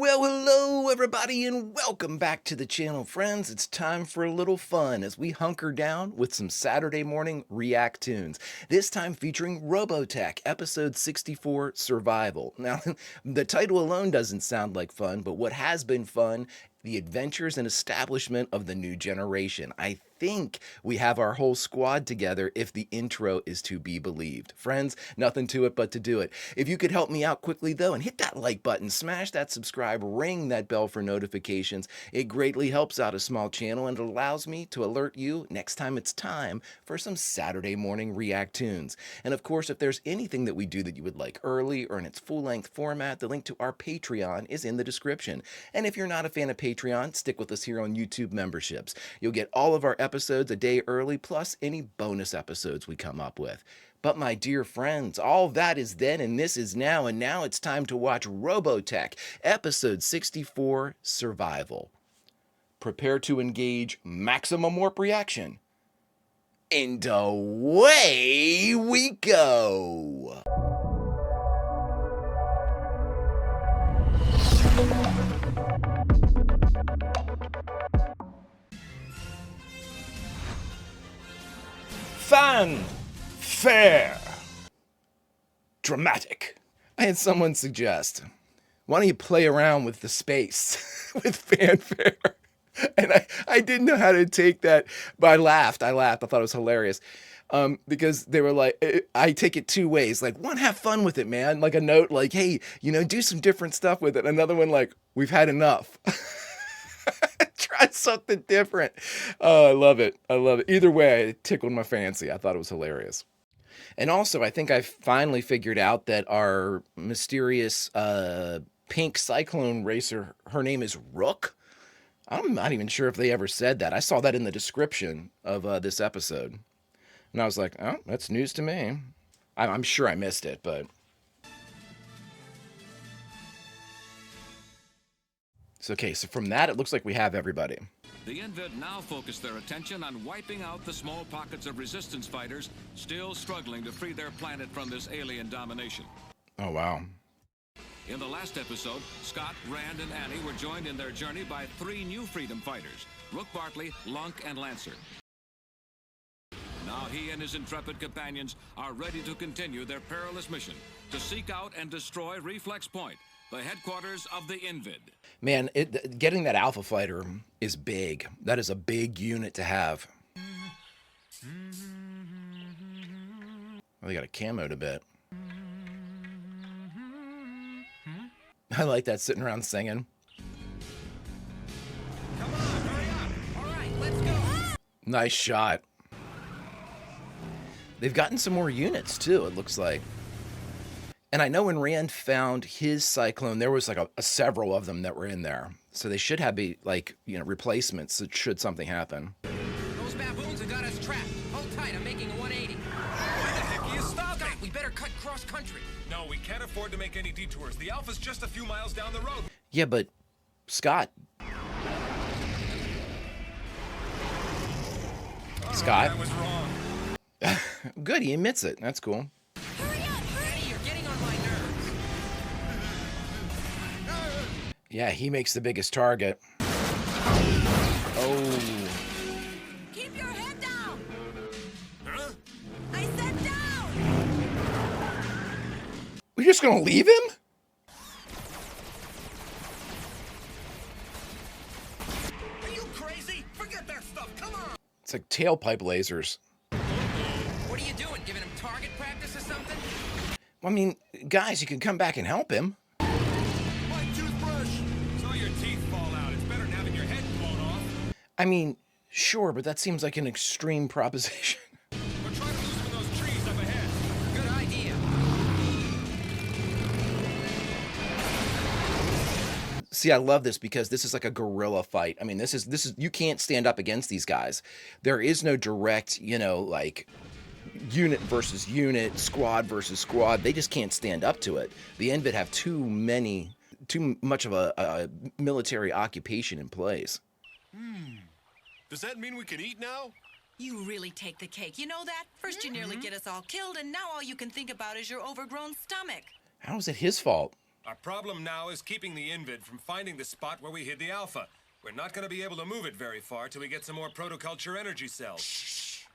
Well, hello everybody and welcome back to the channel, friends. It's time for a little fun as we hunker down with some Saturday morning React-TOONS. This time featuring Robotech, episode 64, Survival. Now, the title alone doesn't sound like fun, but what has been fun, the adventures and establishment of the new generation. I think we have our whole squad together if the intro is to be believed. Friends, nothing to it but to do it. If you could help me out quickly though and hit that like button, smash that subscribe, ring that bell for notifications. It greatly helps out a small channel and it allows me to alert you next time it's time for some Saturday morning React-TOONS. And of course, if there's anything that we do that you would like early or in its full-length format, the link to our Patreon is in the description. And if you're not a fan of Patreon, stick with us here on YouTube memberships. You'll get all of our episodes a day early, plus any bonus episodes we come up with. But my dear friends, all that is then and this is now, and now it's time to watch Robotech, episode 64, Survival. Prepare to engage maximum warp reaction. And away we go! Fanfare. Dramatic. I had someone suggest, why don't you play around with the space with fanfare? And I didn't know how to take that, but I laughed. I thought it was hilarious. Because they were like, I take it two ways. Like, one, have fun with it, man. Like a note like, hey, do some different stuff with it. Another one like, we've had enough. Try something different. Oh, I love it. I love it. Either way, it tickled my fancy. I thought it was hilarious. And also, I think I finally figured out that our mysterious pink cyclone racer, her name is Rook. I'm not even sure if they ever said that. I saw that in the description of this episode. And I was like, oh, that's news to me. I'm sure I missed it, but... Okay, so from that, it looks like we have everybody. The Invid now focus their attention on wiping out the small pockets of resistance fighters still struggling to free their planet from this alien domination. Oh, wow. In the last episode, Scott, Rand, and Annie were joined in their journey by three new freedom fighters, Rook Bartley, Lunk, and Lancer. Now he and his intrepid companions are ready to continue their perilous mission to seek out and destroy Reflex Point, the headquarters of the Invid. Man, getting that Alpha Fighter is big. That is a big unit to have. Well, they got a camoed a bit. I like that, sitting around singing. Come on, hurry up. All right, let's go. Nice shot. They've gotten some more units, too, it looks like. And I know when Rand found his Cyclone, there was like several of them that were in there. So they should have replacements should something happen. Those baboons have got us trapped. Hold tight, I'm making a 180. Why the heck are you stopping? Scott, we better cut cross country. No, we can't afford to make any detours. The Alpha's just a few miles down the road. Yeah, but Scott. Scott. I was wrong. Good, he admits it. That's cool. Hurry up, hurry! You're getting on my nerves. Yeah, he makes the biggest target. Oh. Keep your head down! Huh? I said down! We're just gonna leave him? Are you crazy? Forget that stuff. Come on. It's like tailpipe lasers. What are you doing, giving him target practice or something? I mean, guys, you can come back and help him. My toothbrush. Saw your teeth fall out. It's better than having your head blown off. I mean, sure, but that seems like an extreme proposition. We're trying to loosen those trees up ahead. Good idea. See, I love this because this is like a guerrilla fight. I mean, this is you can't stand up against these guys. There is no direct, like unit versus unit, squad versus squad. They just can't stand up to it. The Invid have too much of a military occupation in place. Does that mean we can eat now? You really take the cake. You know that? First you nearly get us all killed, and now all you can think about is your overgrown stomach. How is it his fault? Our problem now is keeping the Invid from finding the spot where we hid the Alpha. We're not going to be able to move it very far till we get some more protoculture energy cells. Shh.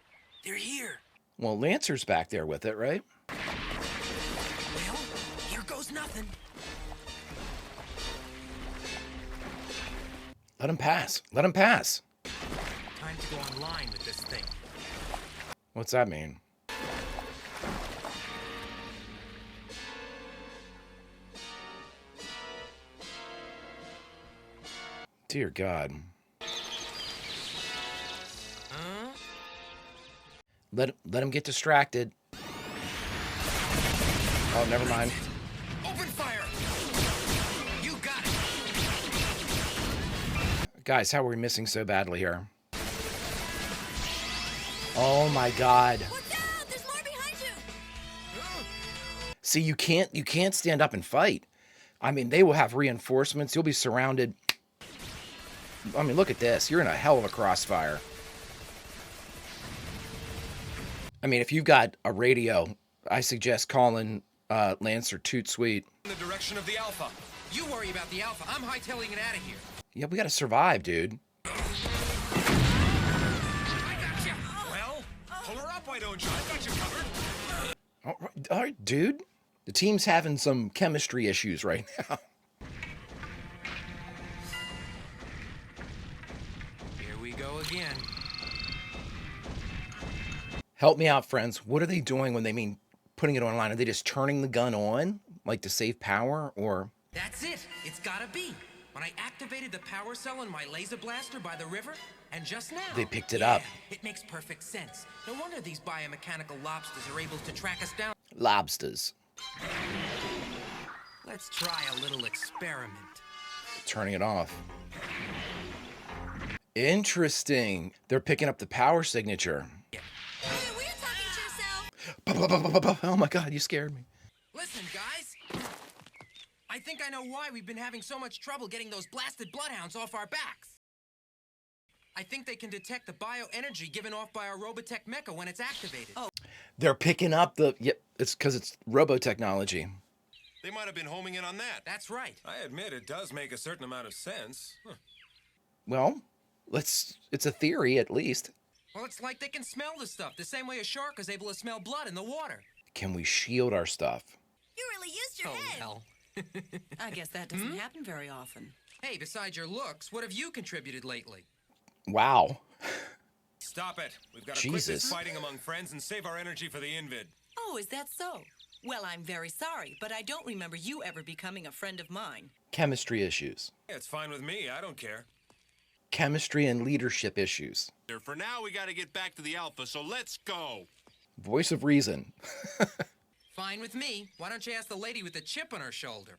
They're here. Well, Lancer's back there with it, right? Well, here goes nothing. Let him pass. Let him pass. Time to go online with this thing. What's that mean? Dear God. Huh? Let him get distracted. Oh, never mind. Open fire! You got it! Guys, how are we missing so badly here? Oh my God. Watch out! There's more behind you! See, you can't stand up and fight. I mean, they will have reinforcements. You'll be surrounded. I mean, look at this. You're in a hell of a crossfire. I mean, if you've got a radio, I suggest calling Lancer Toot Sweet. In the direction of the Alpha. You worry about the Alpha. I'm hightailing it out of here. Yeah, we gotta survive, dude. I got you. Well, pull her up, why don't you? I've got you covered. All right, dude. The team's having some chemistry issues right now. Here we go again. Help me out, friends. What are they doing when they mean putting it online? Are they just turning the gun on, like to save power, or? That's it. It's gotta be. When I activated the power cell in my laser blaster by the river, and just now... They picked it up. It makes perfect sense. No wonder these biomechanical lobsters are able to track us down. Lobsters. Let's try a little experiment. Turning it off. Interesting. They're picking up the power signature. Hey, were you talking to yourself? Oh my God, you scared me. Listen, guys. I think I know why we've been having so much trouble getting those blasted bloodhounds off our backs. I think they can detect the bioenergy given off by our Robotech mecha when it's activated. Oh. They're picking up the... Yep, it's because it's robotechnology. They might have been homing in on that. That's right. I admit it does make a certain amount of sense. Huh. Well, it's a theory at least. Well, it's like they can smell the stuff the same way a shark is able to smell blood in the water. Can we shield our stuff? You really used your head. Well. I guess that doesn't happen very often. Hey, besides your looks, what have you contributed lately? Wow. Stop it. We've got to quit this Jesus. fighting among friends and save our energy for the Invid. Oh, is that so? Well, I'm very sorry, but I don't remember you ever becoming a friend of mine. Chemistry issues. Yeah, it's fine with me. I don't care. Chemistry and leadership issues. For now, we gotta get back to the Alpha, so let's go. Voice of reason. Fine with me. Why don't you ask the lady with the chip on her shoulder?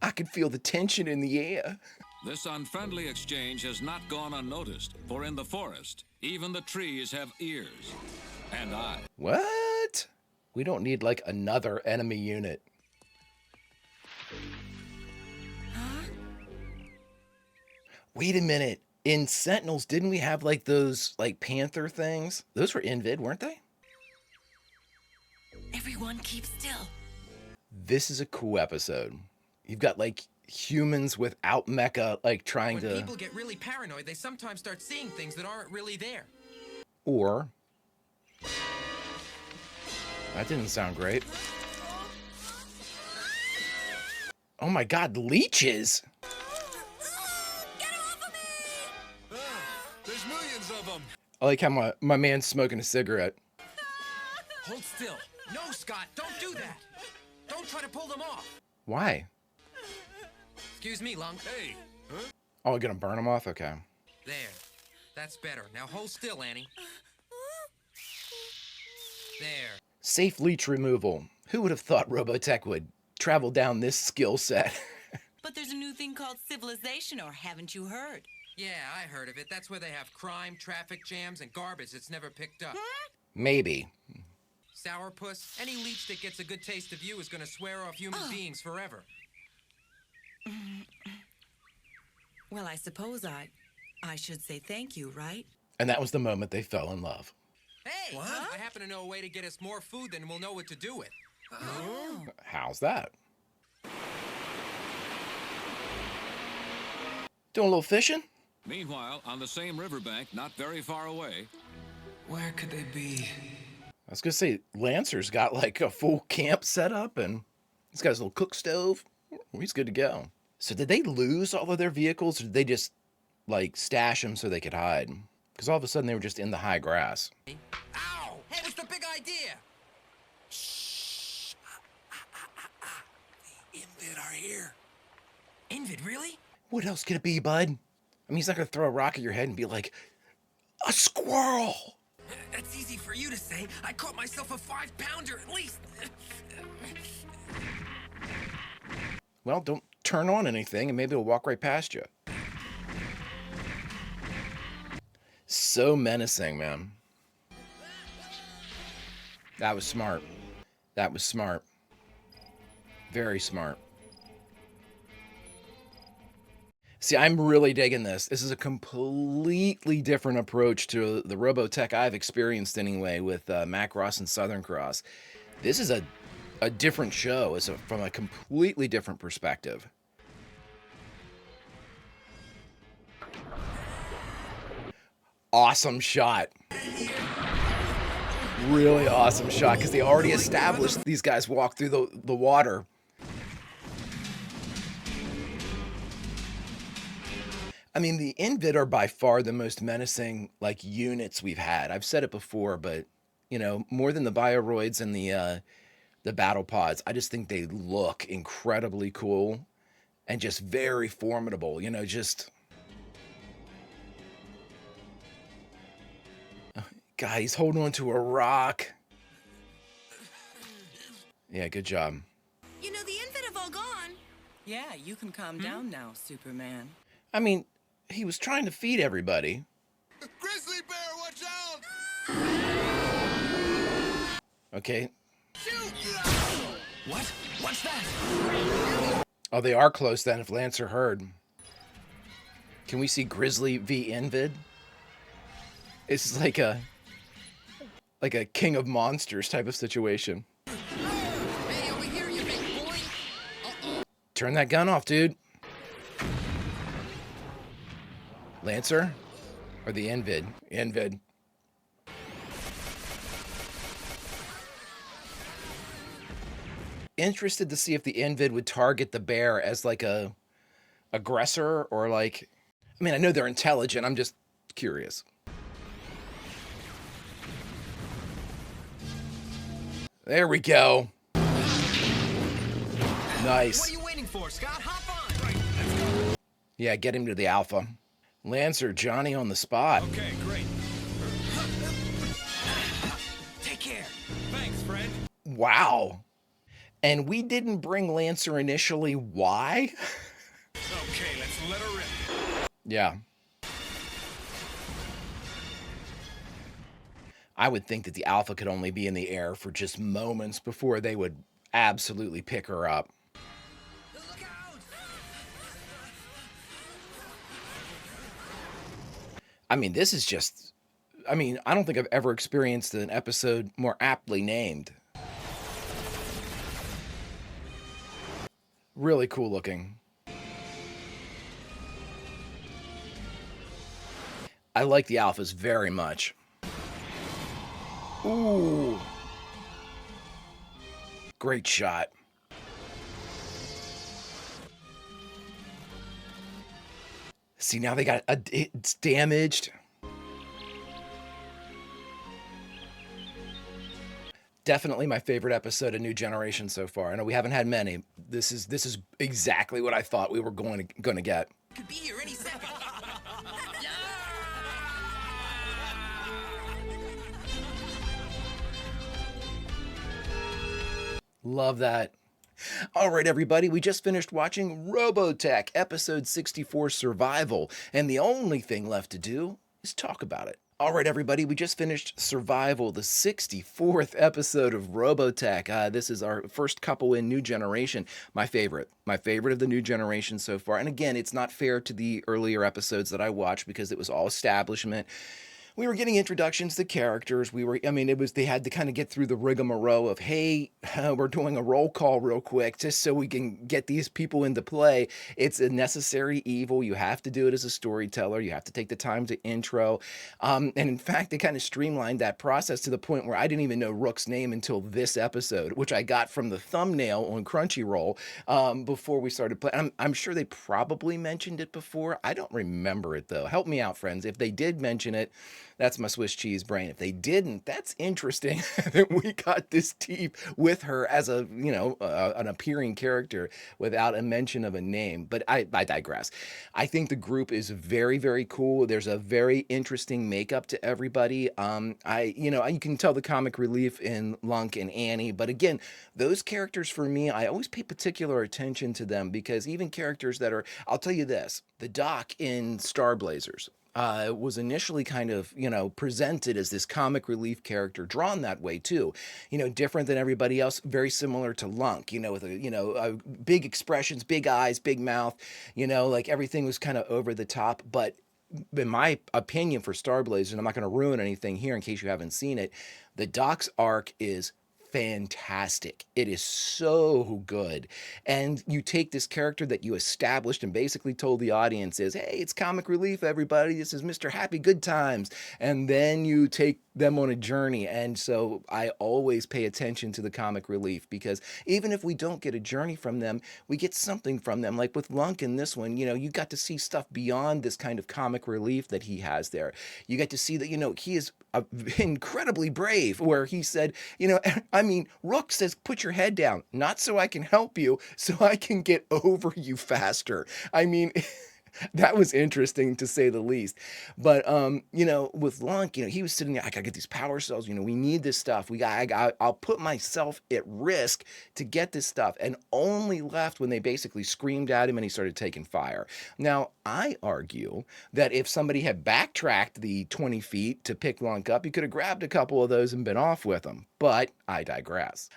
I can feel the tension in the air. This unfriendly exchange has not gone unnoticed, for in the forest, even the trees have ears and eyes. What? We don't need like another enemy unit. Huh? Wait a minute. In Sentinels, didn't we have like those like panther things? Those were Invid, weren't they? Everyone keep still. This is a cool episode. You've got like humans without mecha like trying When to... people get really paranoid, they sometimes start seeing things that aren't really there. Or... That didn't sound great. Oh my God, leeches! Get him off of me! There's millions of them. I like how my man's smoking a cigarette. Hold still. No, Scott, don't do that. Don't try to pull them off. Why? Excuse me, Lung. Hey. Oh, we're gonna burn them off? Okay. There. That's better. Now hold still, Annie. There. Safe leech removal. Who would have thought Robotech would travel down this skill set? But there's a new thing called civilization, or haven't you heard? Yeah, I heard of it. That's where they have crime, traffic jams, and garbage that's never picked up. Maybe. Sourpuss, any leech that gets a good taste of you is gonna swear off human beings forever. Well, I suppose I should say thank you, right? And that was the moment they fell in love. Hey! What? I happen to know a way to get us more food than we'll know what to do with. How's that? Doing a little fishing? Meanwhile, on the same riverbank, not very far away, Where could they be? I was gonna say, Lancer's got like a full camp set up and he's got his little cook stove. He's good to go. So did they lose all of their vehicles or did they just like stash them so they could hide? Because all of a sudden they were just in the high grass. Ow! Hey, what's the big idea? The Invid are here. Invid, really? What else could it be, bud? I mean, he's not gonna throw a rock at your head and be like, a squirrel! That's easy for you to say. I caught myself a 5-pounder at least. Well, don't turn on anything and maybe it'll walk right past you. So menacing, man. That was smart. That was smart. Very smart. See, I'm really digging this. This is a completely different approach to the Robotech I've experienced anyway with Macross and Southern Cross. This is a different show. It's from a completely different perspective. Awesome shot. Really awesome shot because they already established these guys walk through the water. I mean, the Invid are by far the most menacing, like, units we've had. I've said it before, but, you know, more than the Bioroids and the Battle Pods, I just think they look incredibly cool and just very formidable, you know, just... God, he's holding on to a rock. Yeah, good job. You know, the Invid have all gone. Yeah, you can calm down now, Superman. I mean, he was trying to feed everybody. Grizzly bear, watch out! Okay. What? What's that? Oh, they are close then if Lancer heard. Can we see Grizzly v Invid? It's like a King of Monsters type of situation. Hey, over here, you big boy. Turn that gun off, dude. Lancer? Or the Invid? Invid. Interested to see if the Invid would target the bear as like a aggressor or like... I mean, I know they're intelligent. I'm just curious. There we go. Nice. What are you waiting for, Scott? Hop on. Right, let's go. Yeah, get him to the Alpha. Lancer, Johnny on the spot. Okay, great. Take care. Thanks, friend. Wow. And we didn't bring Lancer initially. Why? Okay, let's let her rip. Yeah. I would think that the Alpha could only be in the air for just moments before they would absolutely pick her up. Look out! I mean, this is just... I mean, I don't think I've ever experienced an episode more aptly named. Really cool looking. I like the Alphas very much. Ooh. Great shot. See, now they got it's damaged. Definitely my favorite episode of New Generation so far. I know we haven't had many. This is exactly what I thought we were going to get. Could be here any second. Love that. All right, everybody, we just finished watching Robotech, episode 64, Survival, and the only thing left to do is talk about it. All right, everybody, we just finished Survival, the 64th episode of Robotech. This is our first couple in New Generation. My favorite of the New Generation so far. And again, it's not fair to the earlier episodes that I watched because it was all establishment. we were getting introductions to characters. I mean, they had to kind of get through the rigmarole of, hey, we're doing a roll call real quick just so we can get these people into play. It's a necessary evil. You have to do it as a storyteller. You have to take the time to intro. And in fact, they kind of streamlined that process to the point where I didn't even know Rook's name until this episode, which I got from the thumbnail on Crunchyroll before we started playing. I'm sure they probably mentioned it before. I don't remember it though. Help me out, friends. If they did mention it, that's my Swiss cheese brain. If they didn't, that's interesting that we got this deep with her as an appearing character without a mention of a name. But I digress. I think the group is very, very cool. There's a very interesting makeup to everybody. You can tell the comic relief in Lunk and Annie, but again, those characters for me, I always pay particular attention to them because even characters that are, I'll tell you this, the Doc in Star Blazers was initially kind of, presented as this comic relief character, drawn that way too, different than everybody else, very similar to Lunk, with big expressions, big eyes, big mouth, like everything was kind of over the top. But in my opinion for Star Blazers, and I'm not going to ruin anything here in case you haven't seen it, the Doc's arc is fantastic. It is so good. And you take this character that you established and basically told the audience is, hey, it's comic relief, everybody. This is Mr. Happy Good Times. And then you take them on a journey. And so I always pay attention to the comic relief because even if we don't get a journey from them, we get something from them. Like with Lunk in this one, you got to see stuff beyond this kind of comic relief that he has there. You get to see that, he is incredibly brave, where he said, Rook says, put your head down, not so I can help you, so I can get over you faster. I mean, that was interesting to say the least. But with Lunk, he was sitting there, I gotta get these power cells, we need this stuff. I'll put myself at risk to get this stuff, and only left when they basically screamed at him and he started taking fire. Now, I argue that if somebody had backtracked the 20 feet to pick Lunk up, he could have grabbed a couple of those and been off with them. But I digress.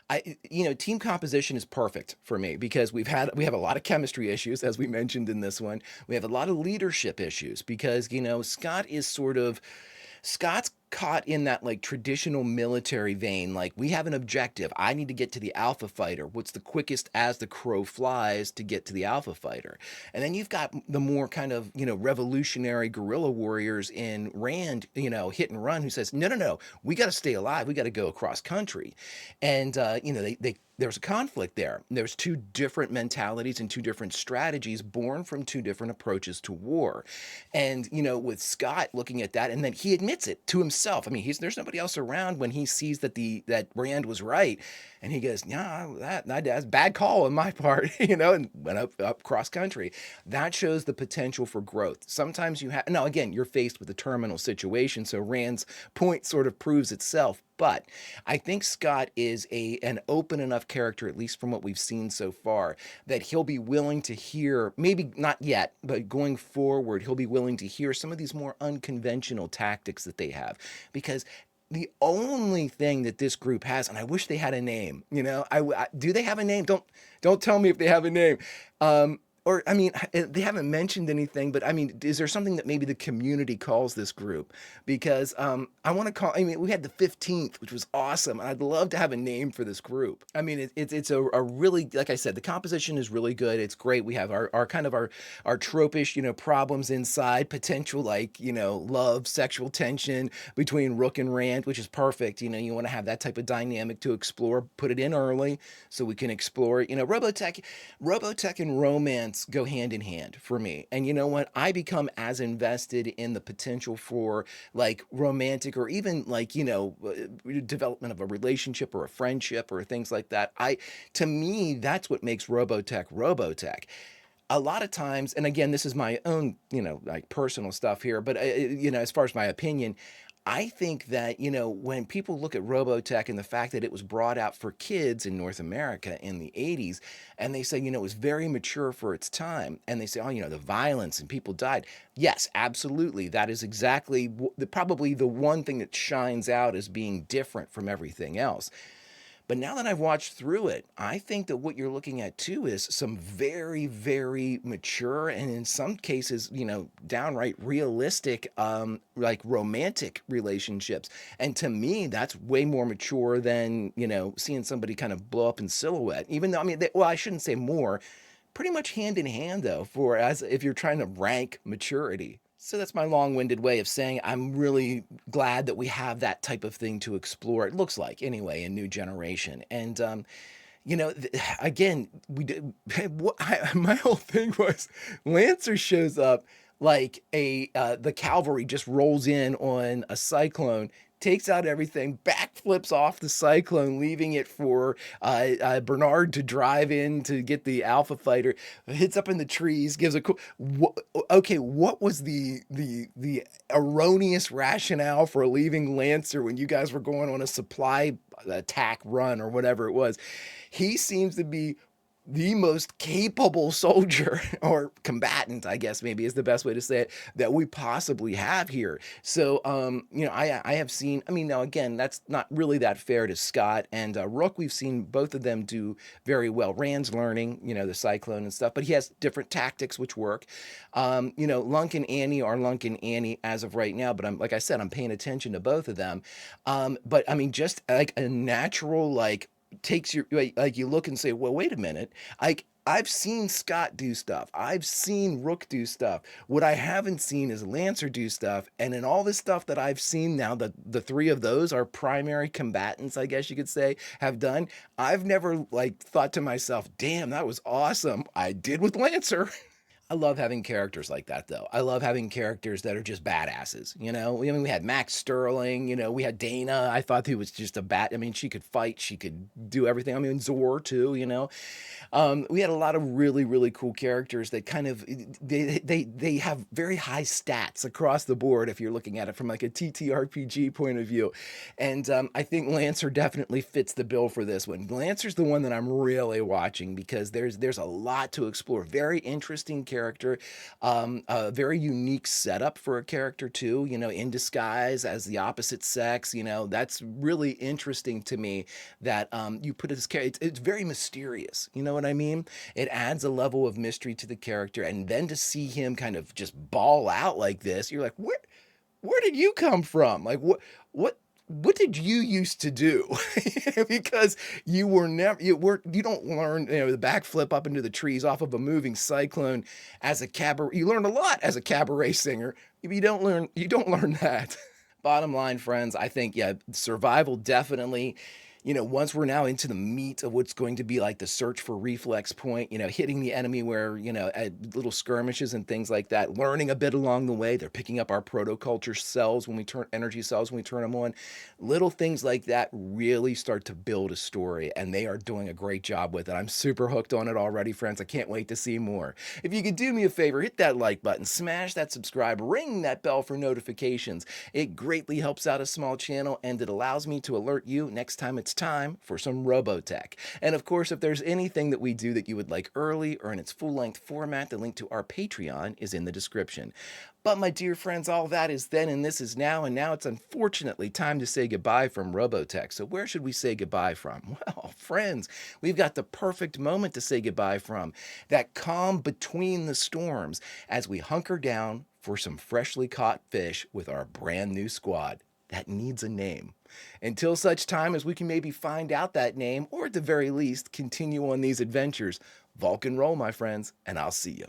Team composition is perfect for me because we have a lot of chemistry issues, as we mentioned in this one. We have a lot of leadership issues because, Scott's caught in that like traditional military vein. Like, we have an objective. I need to get to the Alpha Fighter. What's the quickest as the crow flies to get to the Alpha Fighter? And then you've got the more kind of, revolutionary guerrilla warriors in Rand, hit and run, who says, no, we got to stay alive. We got to go across country. And, there's a conflict there. There's two different mentalities and two different strategies born from two different approaches to war. And, with Scott looking at that, and then he admits it to himself. I mean, there's nobody else around when he sees that Rand was right. And he goes, yeah, that's a bad call on my part, and went up cross country. That shows the potential for growth. Sometimes now again, you're faced with a terminal situation, so Rand's point sort of proves itself. But I think Scott is an open enough character, at least from what we've seen so far, that he'll be willing to hear, maybe not yet, but going forward, he'll be willing to hear some of these more unconventional tactics that they have. Because the only thing that this group has, and I wish they had a name, do they have a name? Don't tell me if they have a name. They haven't mentioned anything, but is there something that maybe the community calls this group? Because I want to we had the 15th, which was awesome. And I'd love to have a name for this group. It's a really, like I said, the composition is really good. It's great. We have our kind of our tropish, problems inside, potential love, sexual tension between Rook and Rand, which is perfect. You want to have that type of dynamic to explore, put it in early so we can explore it. Robotech and romance go hand in hand for me. And you know what? I become as invested in the potential for romantic or even development of a relationship or a friendship or things like that. To me, that's what makes Robotech. A lot of times, and again, this is my own, personal stuff here, but as far as my opinion, I think that, when people look at Robotech and the fact that it was brought out for kids in North America in the 80s, and they say, it was very mature for its time, and they say, the violence and people died. Yes, absolutely. That is exactly probably the one thing that shines out as being different from everything else. But now that I've watched through it, I think that what you're looking at too is some very, very mature and in some cases, downright realistic, like romantic relationships. And to me, that's way more mature than, seeing somebody kind of blow up in silhouette. Even though, I mean, well, I shouldn't say more, pretty much hand in hand though, for as if you're trying to rank maturity. So that's my long-winded way of saying I'm really glad that we have that type of thing to explore. It looks like anyway in New Generation, and again, we did. My whole thing was Lancer shows up like the cavalry just rolls in on a cyclone, takes out everything, backflips off the cyclone, leaving it for Bernard to drive in to get the Alpha Fighter. Hits up in the trees, gives a cool. Okay, what was the erroneous rationale for leaving Lancer when you guys were going on a supply attack run or whatever it was? He seems to be the most capable soldier or combatant, I guess maybe is the best way to say it, that we possibly have here. So, I have seen, I mean, now again, that's not really that fair to Scott and Rook. We've seen both of them do very well. Rand's learning, the Cyclone and stuff, but he has different tactics which work. Lunk and Annie are Lunk and Annie as of right now, but like I said, I'm paying attention to both of them. But I mean, just like a natural, like, takes your like you look and say, well, wait a minute, I've seen Scott do stuff, I've seen Rook do stuff. What I haven't seen is Lancer do stuff. And in all this stuff that I've seen now, the three of those are primary combatants, I guess you could say, have done. I've never like thought to myself, damn, that was awesome. I did with Lancer. I love having characters like that, though. I love having characters that are just badasses. I mean, we had Max Sterling. We had Dana. I thought he was just a bat. I mean, she could fight. She could do everything. I mean, Zor too. We had a lot of really, really cool characters that kind of they have very high stats across the board if you're looking at it from like a TTRPG point of view. And I think Lancer definitely fits the bill for this one. Lancer's the one that I'm really watching because there's a lot to explore. Very interesting character, a very unique setup for a character too, in disguise as the opposite sex. That's really interesting to me that you put this character, it's very mysterious, you know what I mean? It adds a level of mystery to the character, and then to see him kind of just ball out like this, you're like, where did you come from? Like, what did you used to do? Because you don't learn, the backflip up into the trees off of a moving cyclone as a cabaret. You learn a lot as a cabaret singer. You don't learn that. Bottom line, friends, I think, yeah, survival definitely. Once we're now into the meat of what's going to be like the search for reflex point, hitting the enemy where, at little skirmishes and things like that, learning a bit along the way. They're picking up our protoculture cells energy cells when we turn them on. Little things like that really start to build a story, and they are doing a great job with it. I'm super hooked on it already, friends. I can't wait to see more. If you could do me a favor, hit that like button, smash that subscribe, ring that bell for notifications. It greatly helps out a small channel, and it allows me to alert you next time it's time for some Robotech. And of course, if there's anything that we do that you would like early or in its full-length format, the link to our Patreon is in the description. But my dear friends, all that is then and this is now, and now it's unfortunately time to say goodbye from Robotech. So where should we say goodbye from? Well, friends, we've got the perfect moment to say goodbye from. That calm between the storms as we hunker down for some freshly caught fish with our brand new squad. That needs a name. Until such time as we can maybe find out that name, or at the very least, continue on these adventures. Vulcan roll, my friends, and I'll see you.